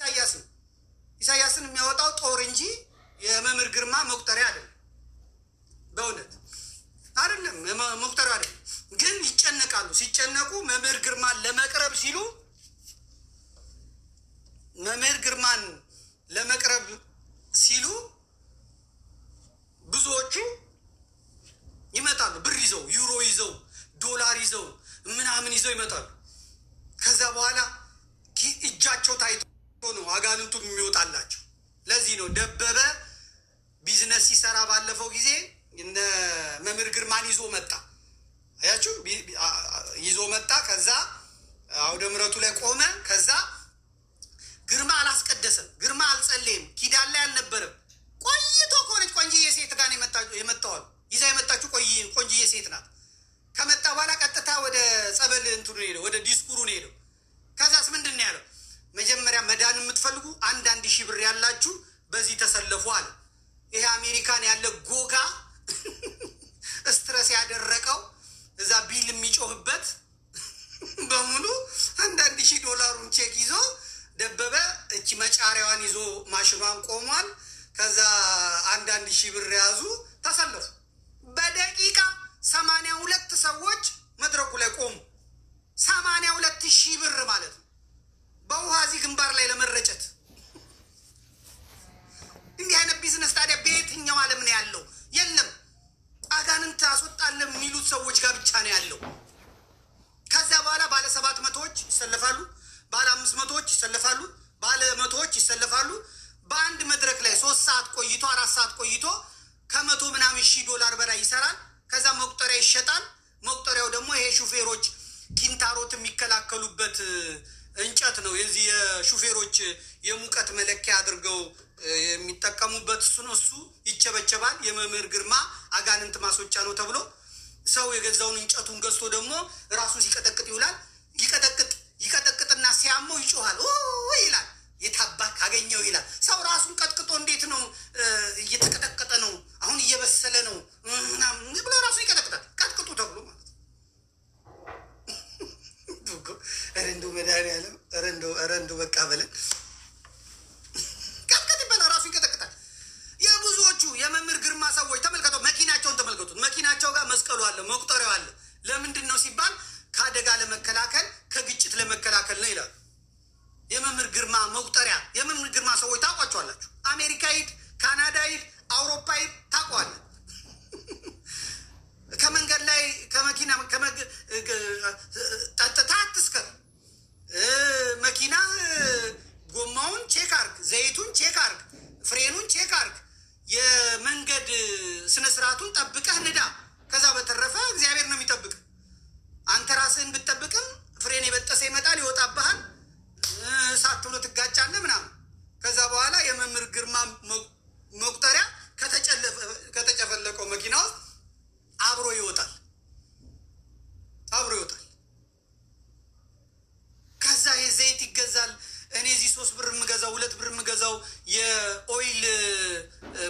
ኢሳያስን የሚያወጣው ጦር እንጂ የመምህር ግርማ መቁጠሪያ አይደለም። በእውነት አይደለም፣ መቁጠሪያ አይደለም። ግን ይጨነቃሉ። ሲጨነቁ መምህር ግርማን ለመቅረብ ሲሉ ብዙዎቹ ይመጣሉ። ብር ይዘው፣ ዩሮ ይዘው፣ ዶላር ይዘው፣ ምናምን ይዘው ይመጣሉ። ከዛ በኋላ እጃቸው ታይቶ ነው አጋንንቱ የሚወጣላቸው። ለዚህ ነው ደበበ ቢዝነስ ሲሰራ ባለፈው ጊዜ እነ መምህር ግርማን ይዞ መጣ። አያችሁ፣ ይዞ መጣ። ከዛ አውደ ምሕረቱ ላይ ቆመ። ከዛ ግርማ አላስቀደሰም፣ ግርማ አልጸለየም፣ ኪዳን ላይ አልነበረም። ቆይቶ ከሆነች ቆንጅዬ ሴት ጋር የመጣዋል። ይዛ የመጣችሁ ቆንጅዬ ሴት ናት። ከመጣ በኋላ ቀጥታ ወደ ጸበል እንትኑ ሄደው፣ ወደ ዲስኩሩ ነው ሄደው። ከዛስ ምንድን ነው ያለው? መጀመሪያ መዳን የምትፈልጉ 1,000 ብር ያላችሁ በዚህ ተሰለፉ አለ። ይሄ አሜሪካን ያለ ጎጋ ስትረስ ያደረቀው እዛ ቢል የሚጮህበት በሙሉ 1,000 ዶላሩን ቼክ ይዞ ደበበ እቺ መጫሪያዋን ይዞ ማሽኗን ቆሟል። ከዛ 1,000 ብር ያዙ፣ ተሰለፉ። በደቂቃ 82 ሰዎች መድረኩ ላይ ቆሙ። 82,000 ብር ማለት ነው። በውሃ እዚህ ግንባር ላይ ለመረጨት። እንዲህ አይነት ቢዝነስ ታዲያ በየትኛው ዓለም ነው ያለው? የለም። አጋንንት አስወጣለን የሚሉት ሰዎች ጋር ብቻ ነው ያለው። ከዚያ በኋላ ባለ 700ዎች ይሰለፋሉ፣ ባለ 500ዎች ይሰለፋሉ፣ ባለ 100ዎች ይሰለፋሉ። በአንድ መድረክ ላይ 3 ሰዓት ቆይቶ 4 ሰዓት ቆይቶ ከ100 ምናምን ሺህ ዶላር በላይ ይሰራል። ከዛ መቁጠሪያ ይሸጣል። መቁጠሪያው ደግሞ ይሄ ሹፌሮች ኪንታሮት የሚከላከሉበት እንጨት ነው። የዚህ የሹፌሮች የሙቀት መለኪያ አድርገው የሚጠቀሙበት እሱ ነው። እሱ ይቸበቸባል። የመምህር ግርማ አጋንንት ማስወጫ ነው ተብሎ ሰው የገዛውን እንጨቱን ገዝቶ ደግሞ ራሱን ሲቀጠቅጥ ይውላል። ይቀጠቅጥና ሲያመው ይጮሃል ይላል። የታባክ አገኘው ይላል። ሰው ራሱን ቀጥቅጦ እንዴት ነው እየተቀጠቀጠ ነው አሁን እየበሰለ ነው ምናምን ብሎ ራሱ ይቀጠቅጣል። ቀጥቅጡ ተብሎ ማለት ነው። ረንዶ መድኃኒዓለም ረንዶ በቃ በለን ቀጥቅጥ ይበላል። ራሱ ይቀጠቅጣል። የብዙዎቹ የመምህር ግርማ ሰዎች ተመልከተው፣ መኪናቸውን ተመልከቱት። መኪናቸው ጋር መስቀሉ አለ፣ መቁጠሪያው አለ። ለምንድን ነው ሲባል ከአደጋ ለመከላከል ከግጭት ለመከላከል ነው ይላሉ። የመምህር ግርማ መቁጠሪያ፣ የመምህር ግርማ ሰዎች ታውቋቸዋላችሁ። አሜሪካ ሂድ፣ ካናዳ ሂድ፣ አውሮፓ ሂድ፣ ታውቋዋለህ። ከመንገድ ላይ ከመኪና ጠጥታ አትስከር። መኪና ጎማውን ቼክ አርግ፣ ዘይቱን ቼክ አርግ፣ ፍሬኑን ቼክ አርግ፣ የመንገድ ስነስርዓቱን ጠብቀህ ንዳ። ከዛ በተረፈ እግዚአብሔር ነው የሚጠብቅ። አንተ ራስህን ብትጠብቅም ፍሬን የበጠሰ ይመጣል፣ ይወጣብሃል፣ ሳት ብሎ ትጋጫለህ ምናምን። ከዛ በኋላ የመምህር ግርማ መቁጠሪያ ከተጨፈለቀው መኪና ውስጥ አብሮ ይወጣል። ከዛ የዘይት ይገዛል። እኔ እዚህ 3 ብር የምገዛው 2 ብር የምገዛው የኦይል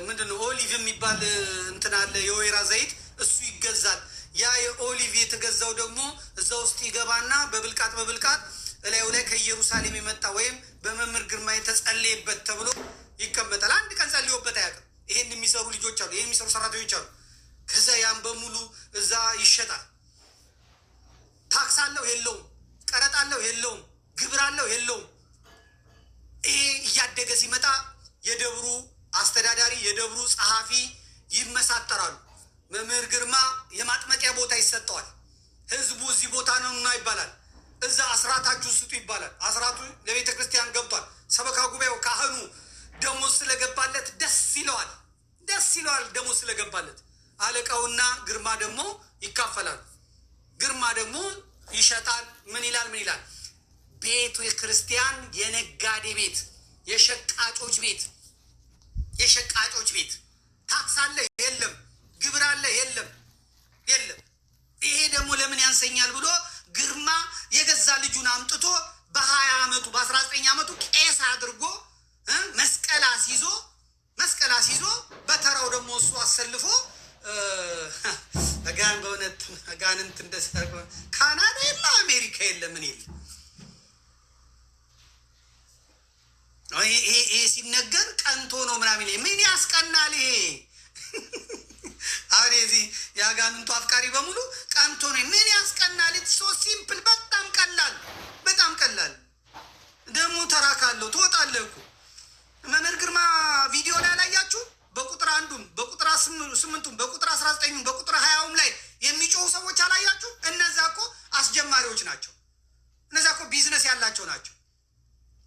ምንድነው ኦሊቭ የሚባል እንትን አለ፣ የወይራ ዘይት፣ እሱ ይገዛል። ያ የኦሊቭ የተገዛው ደግሞ እዛ ውስጥ ይገባና በብልቃጥ እላዩ ላይ ከኢየሩሳሌም የመጣ ወይም በመምህር ግርማ የተጸለየበት ተብሎ ይቀመጣል። አንድ ቀን ጸልዮበት አያውቅም። ይሄን የሚሰሩ ልጆች አሉ፣ ይሄን የሚሰሩ ሰራተኞች አሉ። ከዛ ያን በሙሉ እዛ ይሸጣል። ታክስ አለው የለውም፣ ቀረጥ አለው የለውም፣ ግብር አለው የለውም። ይሄ እያደገ ሲመጣ የደብሩ አስተዳዳሪ፣ የደብሩ ጸሐፊ ይመሳጠራሉ። መምህር ግርማ የማጥመቂያ ቦታ ይሰጠዋል። ህዝቡ እዚህ ቦታ ነው እና ይባላል። እዛ አስራታችሁ ስጡ ይባላል። አስራቱ ለቤተ ክርስቲያን ገብቷል። ሰበካ ጉባኤው ካህኑ ደሞዝ ስለገባለት ደስ ይለዋል። ደሞዝ ስለገባለት አለቃውና ግርማ ደግሞ ይካፈላሉ። ግርማ ደግሞ ይሸጣል። ምን ይላል? ቤቱ የክርስቲያን የነጋዴ ቤት፣ የሸቃጮች ቤት። ታክስ አለ የለም፣ ግብር አለ የለም። ይሄ ደግሞ ለምን ያንሰኛል ብሎ ግርማ የገዛ ልጁን አምጥቶ በ20 ዓመቱ በ19 ዓመቱ ቄስ አድርጎ መስቀል አስይዞ በተራው ደግሞ እሱ አሰልፎ በእውነት አጋንንት እንደሰርጎ ካናዳ የለ፣ አሜሪካ የለ፣ ምን የለ። ይሄ ሲነገር ቀንቶ ነው ምናምን ምን ያስቀናል? ይሄ አሁን የዚህ የአጋንንቱ አፍቃሪ በሙሉ ቀንቶ ነው ምን ያስቀናል? ሶ ሲምፕል፣ በጣም ቀላል፣ በጣም ቀላል። ደግሞ ተራካለሁ ትወጣለህ እኮ መምህር ግርማ ቪዲዮ ላይ አላያችሁ? በቁጥር 1ም በቁጥር 8ም በቁጥር 19ም በቁጥር 20ም ላይ የሚጮሁ ሰዎች አላያችሁ? እነዛ እኮ አስጀማሪዎች ናቸው። እነዛ እኮ ቢዝነስ ያላቸው ናቸው።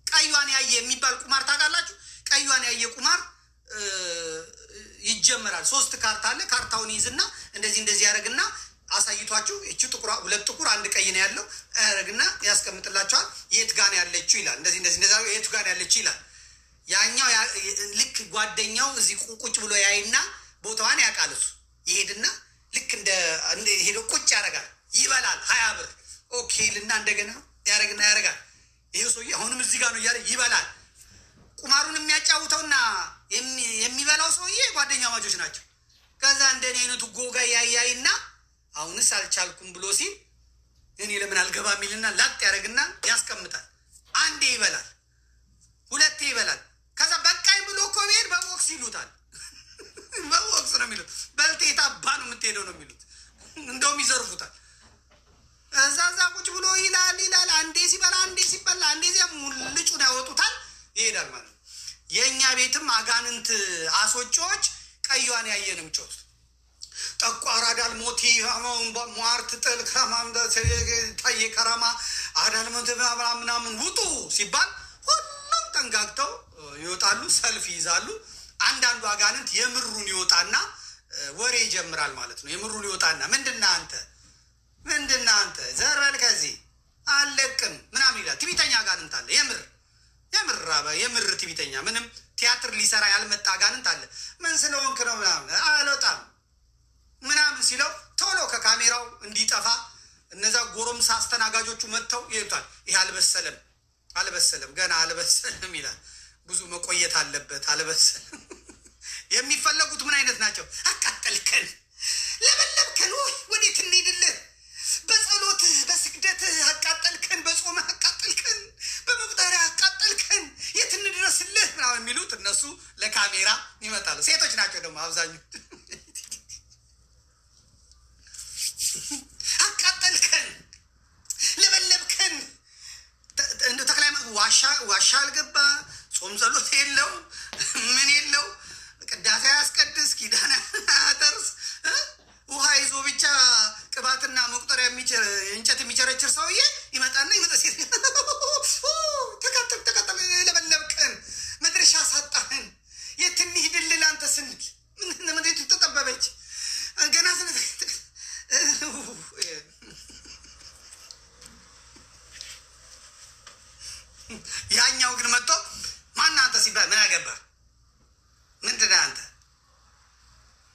ቀዩን ያየ የሚባል ቁማር ታውቃላችሁ? ቀዩን ያየ ቁማር ይጀመራል። 3 ካርታ አለ። ካርታውን ይዝና እንደዚህ ያደርግና አሳይቷችሁ እቺ ጥቁር 2 ጥቁር 1 ቀይ ነው ያለው ያደርግና ያስቀምጥላችኋል። የት ጋር ነው ያለችው ይላል። እንደዚህ የት ጋር ነው ያለችው ይላል። ያኛው ልክ ጓደኛው እዚህ ቁጭ ብሎ ያይና ቦታዋን ያውቃል። እሱ ይሄድና ልክ እንደ ሄዶ ቁጭ ያደርጋል። ይበላል 20 ብር ኦኬ ልና እንደገና ያደርጋል። ይሄ ሰውዬ አሁንም እዚህ ጋር ነው እያለ ይበላል። ቁማሩን የሚያጫውተውና የሚበላው ሰውዬ ጓደኛ ማጆች ናቸው። ከዛ እንደኔ አይነቱ ጎጋ ያያይና አሁንስ አልቻልኩም ብሎ ሲል እኔ ለምን አልገባ የሚልና ላጥ ያደርግና ያስቀምጣል። 1 ይበላል፣ 2 ይበላል። ከዛ በቃኝ ብሎ እኮ ብሄድ በቦክስ ይሉታል። በቦክስ ነው የሚሉት። በልቴት አባ ነው የምትሄደው ነው የሚሉት። እንደውም ይዘርፉታል። እዛ ቁጭ ብሎ ይላል። 1 ሲበላ 1 ሲበላ 1 ሙልጩን ያወጡታል፣ ይሄዳል ማለት ነው። የእኛ ቤትም አጋንንት አስወጪዎች ቀዩን ያየንም ጮት ጠቋር አዳል ሞቲ ሟርት ጥል ከማም ታየ ከራማ አዳል ሞት ምናምን ውጡ ሲባል ሁሉም ጠንጋግተው ይወጣሉ፣ ሰልፍ ይይዛሉ። አንዳንዱ አጋንንት የምሩን ይወጣና ወሬ ይጀምራል ማለት ነው። የምሩን ይወጣና ምንድነው አንተ ዘርበል ከዚህ አለቅም ምናምን ይላል። ትዕቢተኛ አጋንንት አለ። የምር ትዕቢተኛ ምንም ቲያትር ሊሰራ ያልመጣ አጋንንት አለ። ምን ስለሆንክ ነው ምናምን አልወጣም ምናምን ሲለው ቶሎ ከካሜራው እንዲጠፋ እነዛ ጎረምሳ አስተናጋጆቹ መጥተው ይሉታል። ይሄ አልበሰለም ገና አልበሰለም ይላል። ብዙ መቆየት አለበት። አልበሰለም። የሚፈለጉት ምን አይነት ናቸው? አቃጠልከን፣ ለበለብከን፣ ወዴት እንሂድልህ? በጸሎትህ በስግደትህ አቃጠልከን፣ በጾምህ አቃጠልከን፣ በመቁጠሪያ አቃጠልከን፣ የት እንድረስልህ ምናምን የሚሉት እነሱ ለካሜራ ይመጣሉ። ሴቶች ናቸው ደግሞ አብዛኛው። አቃጠልከን፣ ለበለብከን። እንደ ተክላይ ዋሻ አልገባ፣ ጾም ጸሎት የለው፣ ምን የለው፣ ቅዳሴ ያስቀድስ፣ ኪዳን ያደርስ፣ ውሃ ይዞ ብቻ ቅባትና መቁጠሪያ እንጨት የሚቸረችር ሰውዬ ይመጣና ሴት ተቃጠል፣ ለበለብከን፣ መድረሻ ሳጣህን፣ የት እንሂድልህ አንተ ስንል ምድሪቱ ተጠበበች ገና ያኛው ግን መጥቶ ማን አንተ ሲባል ምን አገባህ? ምንድን ነህ አንተ?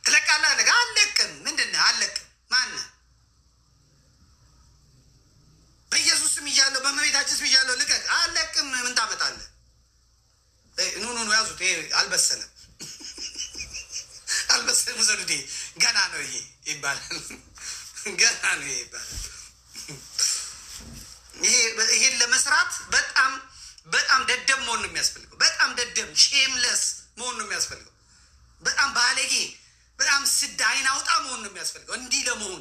ትለቃለህ? አለቅም። ምንድን ነህ? አለቅም። ማነህ? በኢየሱስ ስም እያለሁ በእመቤታችን ስም እያለሁ ልቀቅ። አለቅም። ምን ታመጣለህ? ኑ ያዙት። ይሄ አልበሰለም። ውሰዱት። ገና ነው ይሄ ይባላል። ገና ነው ይሄ ይባላል። ይሄን ለመስራት በጣም ደደብ መሆን ነው የሚያስፈልገው። በጣም ደደብ ሼምለስ መሆን ነው የሚያስፈልገው። በጣም ባለጌ፣ በጣም ስድ አይን አውጣ መሆን ነው የሚያስፈልገው። እንዲህ ለመሆን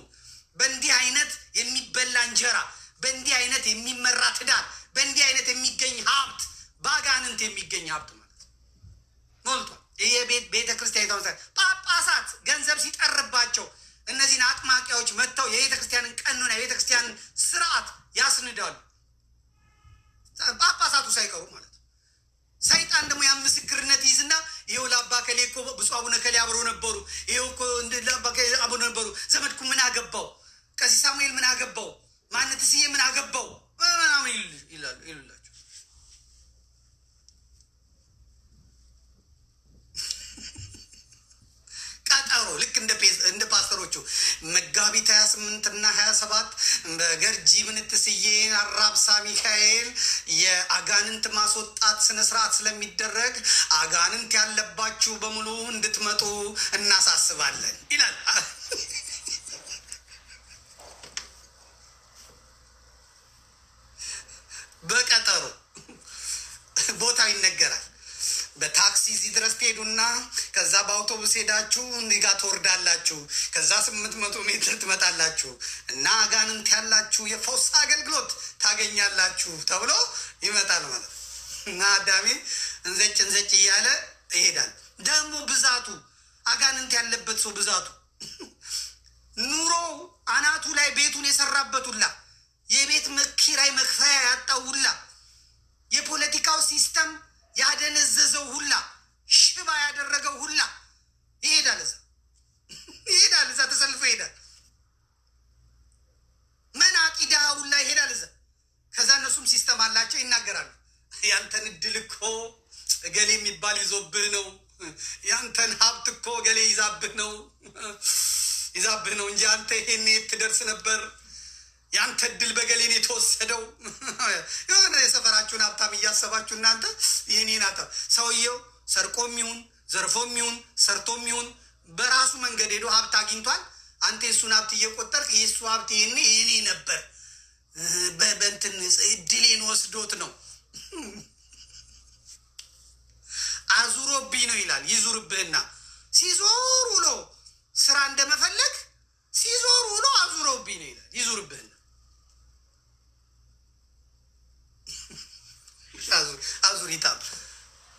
በእንዲህ አይነት የሚበላ እንጀራ፣ በእንዲህ አይነት የሚመራ ትዳር፣ በእንዲህ አይነት የሚገኝ ሀብት፣ በአጋንንት የሚገኝ ሀብት ማለት ሞልቷል። ይሄ ቤተ ክርስቲያን ጳጳሳት ገንዘብ ሲጠርባቸው እነዚህን አጥማቂያዎች መጥተው የቤተ ክርስቲያንን ቀኑና የቤተ ክርስቲያንን ስርዓት ያስንዳሉ። ጳጳሳቱ ሳይቀሩ ማለት ነው። ሰይጣን ደግሞ ያን ምስክርነት ይዝና ይኸው ለአባ ከሌ እኮ ብፁዕ አቡነ ከሌ አብረው ነበሩ፣ ይኸው እኮ ለአባ ከሌ አብረው ነበሩ፣ ዘመድኩ ምን አገባው፣ ቀሲስ ሳሙኤል ምን አገባው፣ ማነትስዬ ምን አገባው ምናምን ይሉላቸው። ቀጠሮ ልክ እንደ ፓስተሮቹ መጋቢት 28 እና 27 በገርጂ ምንትስዬ አራብሳ ሚካኤል የአጋንንት ማስወጣት ስነስርዓት ስለሚደረግ አጋንንት ያለባችሁ በሙሉ እንድትመጡ እናሳስባለን ይላል። በቀጠሮ ቦታው ይነገራል። በታክሲ እዚህ ድረስ ትሄዱና ከዛ በአውቶቡስ ሄዳችሁ እንዲህ ጋር ትወርዳላችሁ። ከዛ 800 ሜትር ትመጣላችሁ እና አጋንንት ያላችሁ የፈውስ አገልግሎት ታገኛላችሁ ተብሎ ይመጣል ማለት ነው። እና አዳሜ እንዘጭ እንዘጭ እያለ ይሄዳል። ደግሞ ብዛቱ አጋንንት ያለበት ሰው ብዛቱ ኑሮ አናቱ ላይ ቤቱን የሰራበት ሁላ የቤት ኪራይ መክፈያ ያጣው ሁላ የፖለቲካው ሲስተም ያደነዘዘው ሁላ ሽባ ያደረገው ሁላ ይሄዳል። እዛ ተሰልፎ ይሄዳል። መናቂ ድሃ ሁላ ይሄዳል እዛ። ከዛ እነሱም ሲስተም አላቸው ይናገራሉ። ያንተን እድል እኮ እገሌ የሚባል ይዞብህ ነው፣ ያንተን ሀብት እኮ እገሌ ይዛብህ ነው እንጂ አንተ ይሄኔ ትደርስ ነበር። ያንተ እድል በገሌን የተወሰደው። የሆነ የሰፈራችሁን ሀብታም እያሰባችሁ እናንተ ይህኔን ሀብታም ሰውየው ሰርቆም ይሁን ዘርፎም ይሁን ሰርቶም ይሁን በራሱ መንገድ ሄዶ ሀብት አግኝቷል። አንተ የእሱን ሀብት እየቆጠርክ የእሱ ሀብት ይሄኔ የኔ ነበር በእንትን እድሌን ወስዶት ነው አዙሮብኝ ነው ይላል። ይዙርብህና ሲዞር ውሎ ስራ እንደመፈለግ ሲዞር ውሎ አዙሮብኝ ነው ይላል። ይዙርብህና አዙሪታም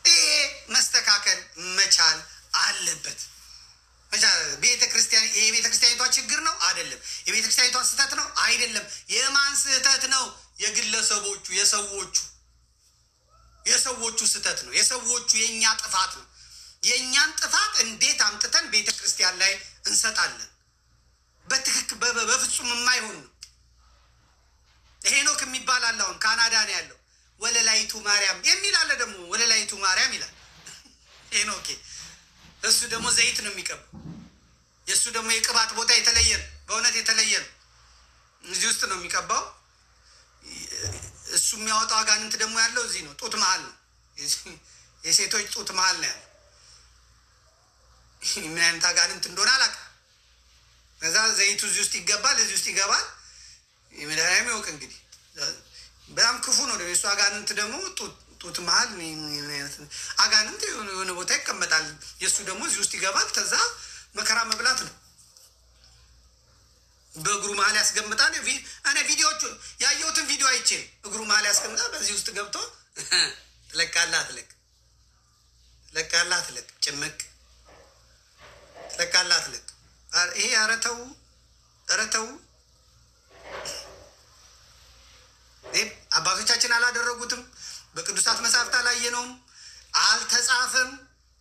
ይሄ መስተካከል መቻል አለበት። ቤተ ክርስቲያን ይሄ ቤተ ክርስቲያኒቷ ችግር ነው አይደለም። የቤተ ክርስቲያኒቷ ስህተት ነው አይደለም። የማን ስህተት ነው? የግለሰቦቹ የሰዎቹ ስህተት ነው። የሰዎቹ የእኛ ጥፋት ነው። የእኛን ጥፋት እንዴት አምጥተን ቤተ ክርስቲያን ላይ እንሰጣለን? በትክክል በፍጹም የማይሆን ነው። ሄኖክ የሚባል አለ፣ አሁን ካናዳ ነው ያለው። ወለላይቱ ማርያም የሚል አለ ደግሞ፣ ወለላይቱ ማርያም ይላል ሄኖኬ። እሱ ደግሞ ዘይት ነው የሚቀባው። የእሱ ደግሞ የቅባት ቦታ የተለየ ነው፣ በእውነት የተለየ ነው። እዚህ ውስጥ ነው የሚቀባው። እሱ የሚያወጣው አጋንንት ደግሞ ያለው እዚህ ነው፣ ጡት መሀል ነው። የሴቶች ጡት መሀል ነው ያለው። ምን አይነት አጋንንት እንደሆነ አላውቅም። ከዛ ዘይቱ እዚህ ውስጥ ይገባል፣ እዚህ ውስጥ ይገባል። የመድኃኒዓለም ይወቅ እንግዲህ። በጣም ክፉ ነው ደግሞ የእሱ አጋንንት ደግሞ ጡት መሀል አጋንንት የሆነ ቦታ ይቀመጣል። የእሱ ደግሞ እዚህ ውስጥ ይገባል። ከዛ መከራ መብላት ነው። በእግሩ መሀል ያስገምጣል። እኔ ቪዲዮቹ ያየሁትን ቪዲዮ አይቼ እግሩ መሀል ያስገምጣል። በዚህ ውስጥ ገብቶ ትለቃለህ አትለቅ፣ ትለቃለህ አትለቅ፣ ጭምቅ ትለቃለህ አትለቅ። ይሄ ኧረ ተው። አባቶቻችን አላደረጉትም። በቅዱሳት መጽሐፍት አላየነውም፣ አልተጻፈም።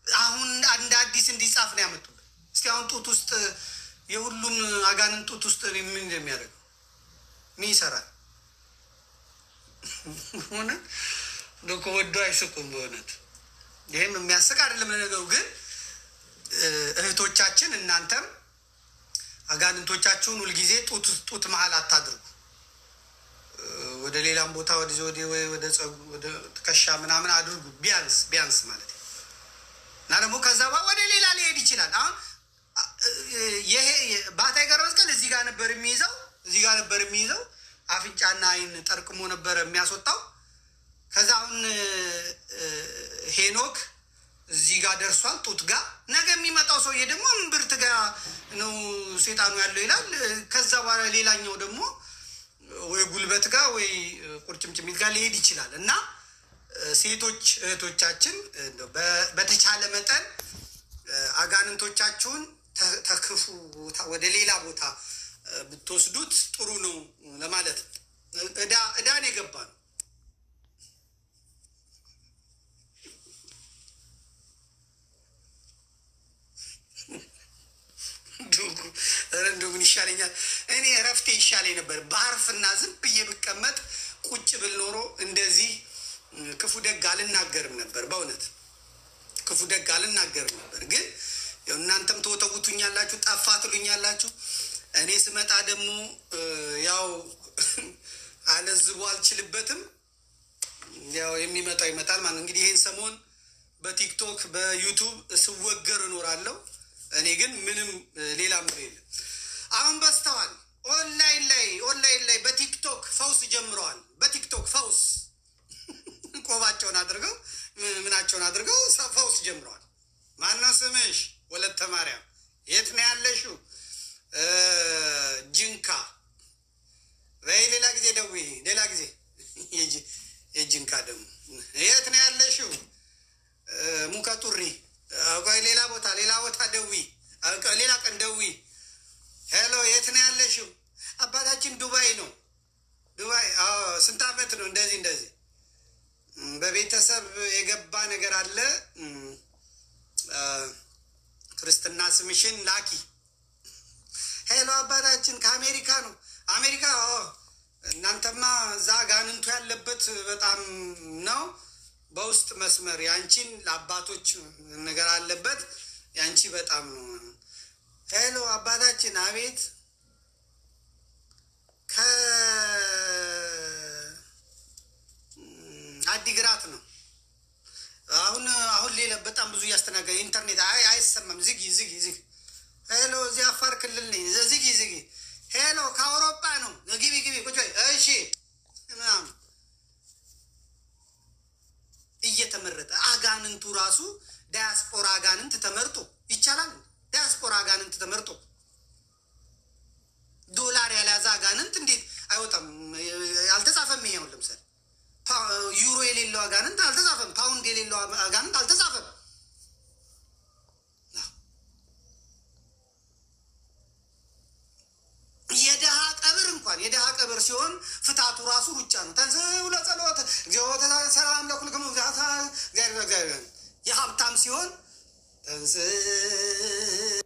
አሁን እንደ አዲስ እንዲጻፍ ነው ያመጡበት። እስቲ አሁን ጡት ውስጥ የሁሉም አጋንንት ጡት ውስጥ ምን እንደሚያደርገው ምን ይሰራል? በእውነት ዶኮ ወዶ አይስቁም። በእውነት ይህም የሚያስቅ አይደለም ለነገሩ። ግን እህቶቻችን እናንተም አጋንንቶቻችሁን ሁልጊዜ ጡት መሀል አታድርጉ። ወደ ሌላም ቦታ ወደ ትከሻ ምናምን አድርጉ፣ ቢያንስ ማለት ነው። እና ደግሞ ከዛ ወደ ሌላ ሊሄድ ይችላል። አሁን ይሄ ባታይ ጋር መስቀል እዚህ ጋር ነበር የሚይዘው፣ አፍንጫና አይን ጠርቅሞ ነበር የሚያስወጣው። ከዛ አሁን ሄኖክ እዚህ ጋር ደርሷል፣ ጡት ጋር። ነገ የሚመጣው ሰውዬ ደግሞ እምብርት ጋር ነው ሴጣኑ ያለው ይላል። ከዛ በኋላ ሌላኛው ደግሞ ወይ ጉልበት ጋር ወይ ቁርጭምጭሚት ጋር ሊሄድ ይችላል። እና ሴቶች እህቶቻችን በተቻለ መጠን አጋንንቶቻችሁን ተክፉ ቦታ ወደ ሌላ ቦታ ብትወስዱት ጥሩ ነው ለማለት ነው። እዳን የገባ ነው። እንደው ምን ይሻለኛል? እኔ እረፍቴ ይሻለኝ ነበር። ባርፍና ዝም ብዬ ብቀመጥ ቁጭ ብል ኖሮ እንደዚህ ክፉ ደግ አልናገርም ነበር። በእውነት ክፉ ደግ አልናገርም ነበር። ግን እናንተም ተወተውቱኛላችሁ፣ ጠፋ ትሉኛላችሁ። እኔ ስመጣ ደግሞ ያው አለዝቦ አልችልበትም። ያው የሚመጣው ይመጣል ማለት ነው። እንግዲህ ይህን ሰሞን በቲክቶክ በዩቱብ ስወገር እኖራለሁ። እኔ ግን ምንም ሌላ ምር የለም። አሁን በስተዋል ኦንላይን ላይ በቲክቶክ ፈውስ ጀምረዋል። በቲክቶክ ፈውስ ቆባቸውን አድርገው ምናቸውን አድርገው ፈውስ ጀምረዋል። ማነው ስምሽ? ወለተ ማርያም። የት ነው ያለሽው? ጅንካ። በይ ሌላ ጊዜ ደውይ፣ ሌላ ጊዜ የጅንካ ደግሞ የት ነው ያለሽው? ሙከጡሪ። ቆይ ሌላ ቦታ ደውይ፣ ሌላ ቀን ደውይ። ሄሎ የት ነው ያለሽው? አባታችን ዱባይ ነው። ዱባይ። ስንት ዓመት ነው? እንደዚህ በቤተሰብ የገባ ነገር አለ። ክርስትና ስምሽን ላኪ። ሄሎ አባታችን ከአሜሪካ ነው። አሜሪካ። እናንተማ እዛ ጋንንቱ ያለበት በጣም ነው። በውስጥ መስመር ያንቺን ለአባቶች ነገር አለበት። ያንቺ በጣም ነው። ሄሎ አባታችን። አቤት። ከአዲግራት ነው። አሁን ሌላ በጣም ብዙ እያስተናገደ ኢንተርኔት አይሰማም። ዝጊ። ሄሎ እዚህ አፋር ክልል ነኝ። ዝጊ። ሄሎ ከአውሮፓ ነው። ግቢ ቁጭ በይ። እሺ ምናምን እየተመረጠ አጋንንቱ ራሱ ዳያስፖራ አጋንንት ተመርጦ ይቻላል። ዳያስፖራ አጋንንት ተመርጦ ዶላር ያልያዘ አጋንንት እንዴት አይወጣም? አልተጻፈም። ይሄው ለምሳሌ ዩሮ የሌለው አጋንንት አልተጻፈም። ፓውንድ የሌለው አጋንንት አልተጻፈም። የድሃ ቀብር ሲሆን ፍታቱ ራሱ ሩጫ ነው። ተንሥኡ ለጸሎት እግዚኦተ ሰላም ለኩልክሙ። የሀብታም ሲሆን ተንሥኡ